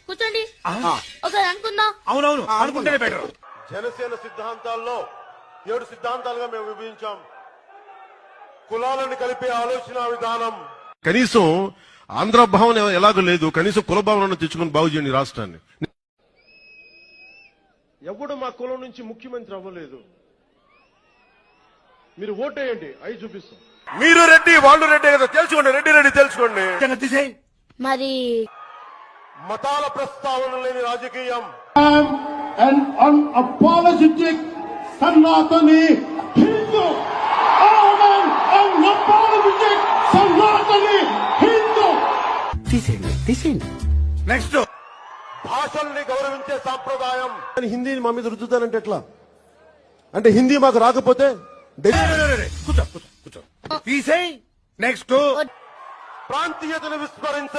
కూర్చోండి ఒకసారి అనుకుందాం. అవునవును అనుకుంటేనే బెటర్. జనసేన సిద్ధాంతాల్లో 7 సిద్ధాంతాలుగా మేము విభజించాం. కులాలను కలిపే ఆలోచన విధానం. కనీసం ఆంధ్ర భావన ఎలాగో లేదు, కనీసం కుల భావనను తెచ్చుకుని బాగు చేయండి రాష్ట్రాన్ని. ఎవడు మా కులం నుంచి ముఖ్యమంత్రి అవ్వలేదు. మీరు ఓటేయండి, అవి చూపిస్తాం. మీరు రెడ్డి వాళ్ళు రెడ్డి కదా, తెలుసుకోండి. రెడ్డి రెడ్డి తెలుసుకోండి. మరి మతాల ప్రస్తావన లేని రాజకీయం. An unapologetic Sanatani Hindu. I am an unapologetic Sanatani Hindu. Next భాషల్ని గౌరవించే సాంప్రదాయం. హిందీని మా మీద రుద్దుతానంటే ఎట్లా? అంటే హిందీ మాకు రాకపోతే కూర్చో కూర్చో కూర్చో తీసేయ్. నెక్స్ట్ ప్రాంతీయతను విస్మరించండి.